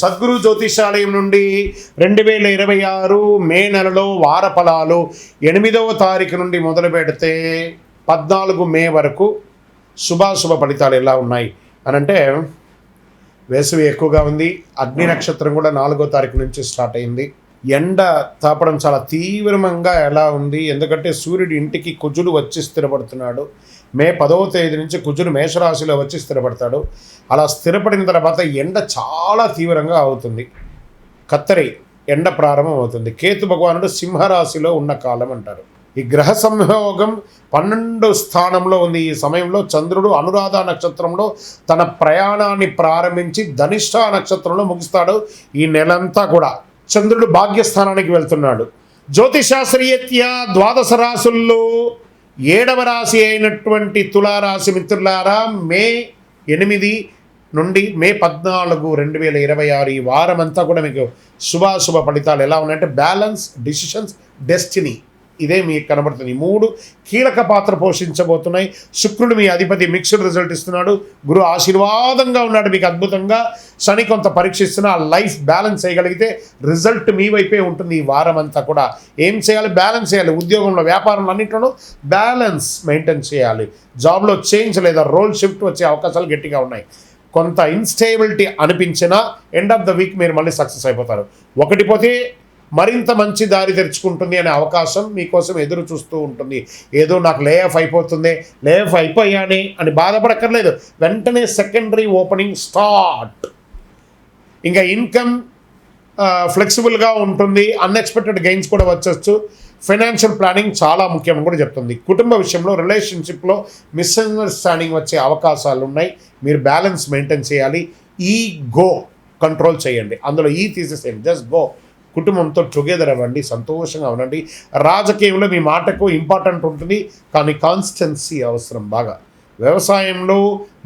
సద్గురు జ్యోతిషాలయం నుండి 2026 మే నెలలో వార ఫలాలు 8వ తారీఖు నుండి మొదలు పెడితే 14 మే వరకు శుభాశుభ ఫలితాలు ఎలా ఉన్నాయి అని అంటే, వేసవి ఎక్కువగా ఉంది. అగ్ని నక్షత్రం కూడా 4వ తారీఖు నుంచి స్టార్ట్ అయింది. ఎండ తాపడం చాలా తీవ్రంగా ఎలా ఉంది, ఎందుకంటే సూర్యుడి ఇంటికి కుజుడు వచ్చి స్థిరపడుతున్నాడు. మే 10వ తేదీ నుంచి కుజుడు మేషరాశిలో వచ్చి స్థిరపడతాడు. అలా స్థిరపడిన తర్వాత ఎండ చాలా తీవ్రంగా అవుతుంది. కత్తరి ఎండ ప్రారంభం అవుతుంది. కేతు భగవానుడు సింహరాశిలో ఉన్న కాలం అంటారు. ఈ గ్రహ సంయోగం 12 స్థానంలో ఉంది. ఈ సమయంలో చంద్రుడు అనురాధ నక్షత్రంలో తన ప్రయాణాన్ని ప్రారంభించి ధనిష్ట నక్షత్రంలో ముగిస్తాడు. ఈ నెలంతా కూడా చంద్రుడు భాగ్యస్థానానికి వెళ్తున్నాడు. జ్యోతిశాస్త్రీయత్యా 12 రాశుల్లో 7వ రాశి అయినటువంటి తులారాశి మిత్రులారా, మే 8 నుండి మే 14, 2026 ఈ వారం అంతా కూడా మీకు శుభాశుభ ఫలితాలు ఎలా ఉన్నాయంటే, బ్యాలెన్స్, డిసిషన్స్, డెస్టినీ ఇదే మీకు కనబడుతుంది. 3 కీలక పాత్ర పోషించబోతున్నాయి. శుక్రుడు మీ అధిపతి మిక్స్డ్ రిజల్ట్ ఇస్తున్నాడు. గురు ఆశీర్వాదంగా ఉన్నాడు మీకు అద్భుతంగా. శని కొంత పరీక్షిస్తున్న ఆ లైఫ్ బ్యాలెన్స్ చేయగలిగితే రిజల్ట్ మీ వైపే ఉంటుంది. ఈ వారం అంతా కూడా ఏం చేయాలి? బ్యాలెన్స్ చేయాలి. ఉద్యోగంలో, వ్యాపారంలో అన్నింటిలోనూ బ్యాలెన్స్ మెయింటైన్ చేయాలి. జాబ్లో చేంజ్ లేదా రోల్ షిఫ్ట్ వచ్చే అవకాశాలు గట్టిగా ఉన్నాయి. కొంత ఇన్స్టేబిలిటీ అనిపించినా ఎండ్ ఆఫ్ ద వీక్ మీరు మళ్ళీ సక్సెస్ అయిపోతారు. ఒకటి పోతే మరింత మంచి దారి తెరుచుకుంటుంది అనే అవకాశం మీకోసం ఎదురు చూస్తూ ఉంటుంది. ఏదో నాకు లే ఆఫ్ అయిపోతుంది, లే ఆఫ్ అయిపోయానే అని బాధపడక్కర్లేదు. వెంటనే సెకండరీ ఓపెనింగ్ స్టార్ట్. ఇంకా ఇన్కమ్ ఫ్లెక్సిబుల్గా ఉంటుంది. అన్ఎక్స్పెక్టెడ్ గెయిన్స్ కూడా వచ్చచ్చు. ఫైనాన్షియల్ ప్లానింగ్ చాలా ముఖ్యం కూడా చెప్తుంది. కుటుంబ విషయంలో, రిలేషన్షిప్లో మిస్అండర్స్టాండింగ్ వచ్చే అవకాశాలు ఉన్నాయి. మీరు బ్యాలెన్స్ మెయింటైన్ చేయాలి. ఈ గో కంట్రోల్ చేయండి. అందులో ఈ తీసేసేయండి. Just go. కుటుంబంతో టుగెదర్ అవ్వండి, సంతోషంగా ఉండండి. రాజకీయంలో మీ మాటకు ఇంపార్టెంట్ ఉంటుంది, కానీ కాన్స్టెన్సీ అవసరం బాగా. వ్యవసాయంలో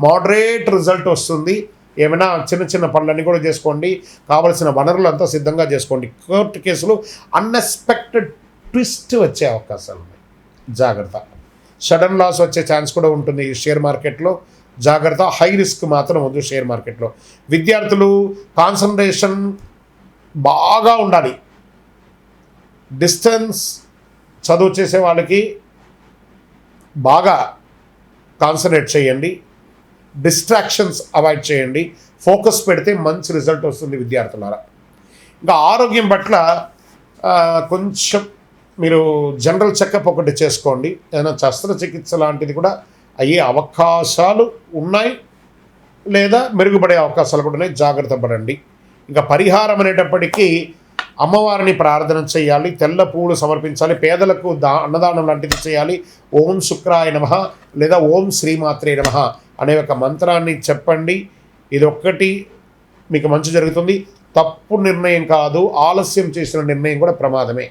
మోడరేట్ రిజల్ట్ వస్తుంది. ఏమైనా చిన్న చిన్న పనులన్నీ కూడా చేసుకోండి. కావలసిన వనరులు అంతా సిద్ధంగా చేసుకోండి. కోర్టు కేసులు అన్ఎక్స్పెక్టెడ్ ట్విస్ట్ వచ్చే అవకాశాలు ఉన్నాయి. జాగ్రత్త. సడన్ లాస్ వచ్చే ఛాన్స్ కూడా ఉంటుంది ఈ షేర్ మార్కెట్లో. జాగ్రత్త. హై రిస్క్ మాత్రం వద్దు షేర్ మార్కెట్లో. విద్యార్థులు కాన్సన్ట్రేషన్ బాగా ఉండాలి. డిస్టెన్స్ చదువు చేసే వాళ్ళకి బాగా కాన్సన్ట్రేట్ చేయండి. డిస్ట్రాక్షన్స్ అవాయిడ్ చేయండి. ఫోకస్ పెడితే మంచి రిజల్ట్ వస్తుంది విద్యార్థులారా. ఇంకా ఆరోగ్యం పట్ల కొంచెం మీరు జనరల్ చెకప్ ఒకటి చేసుకోండి. ఏదైనా శస్త్రచికిత్స లాంటిది కూడా అయ్యే అవకాశాలు ఉన్నాయి, లేదా మెరుగుపడే అవకాశాలు కూడా ఉన్నాయి. జాగ్రత్త పడండి. ఇంకా పరిహారం అనేటప్పటికీ అమ్మవారిని ప్రార్థన చేయాలి. తెల్ల పూలు సమర్పించాలి. పేదలకు అన్నదానం లాంటిది చేయాలి. ఓం శుక్రాయ నమః లేదా ఓం శ్రీమాత్రే నమః అనే ఒక మంత్రాన్ని చెప్పండి. ఇది ఒక్కటి మీకు మంచి జరుగుతుంది. తప్పు నిర్ణయం కాదు, ఆలస్యం చేసిన నిర్ణయం కూడా ప్రమాదమే.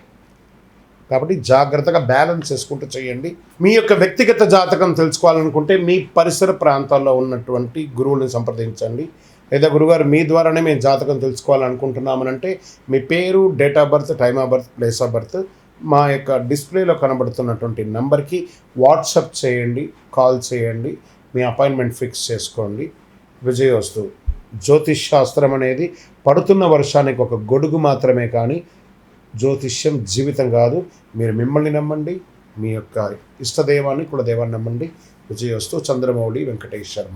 కాబట్టి జాగ్రత్తగా బ్యాలెన్స్ చేసుకుంటూ చేయండి. మీ యొక్క వ్యక్తిగత జాతకం తెలుసుకోవాలనుకుంటే మీ పరిసర ప్రాంతాల్లో ఉన్నటువంటి గురువుని సంప్రదించండి. లేదా గురుగారు మీ ద్వారానే మేము జాతకం తెలుసుకోవాలనుకుంటున్నామనంటే మీ పేరు, date of birth, time of birth, place of birth మా యొక్క డిస్ప్లేలో కనబడుతున్నటువంటి నెంబర్కి వాట్సాప్ చేయండి, కాల్ చేయండి. మీ అపాయింట్మెంట్ ఫిక్స్ చేసుకోండి. విజయోస్తు. జ్యోతిష్ శాస్త్రం అనేది పడుతున్న వర్షానికి ఒక గొడుగు మాత్రమే, కానీ జ్యోతిష్యం జీవితం కాదు. మీరు మిమ్మల్ని నమ్మండి, మీ యొక్క ఇష్టదైవాన్ని, కులదైవాన్ని నమ్మండి. విజయోస్తు. చంద్రమౌళి వెంకటేష్ శర్మ.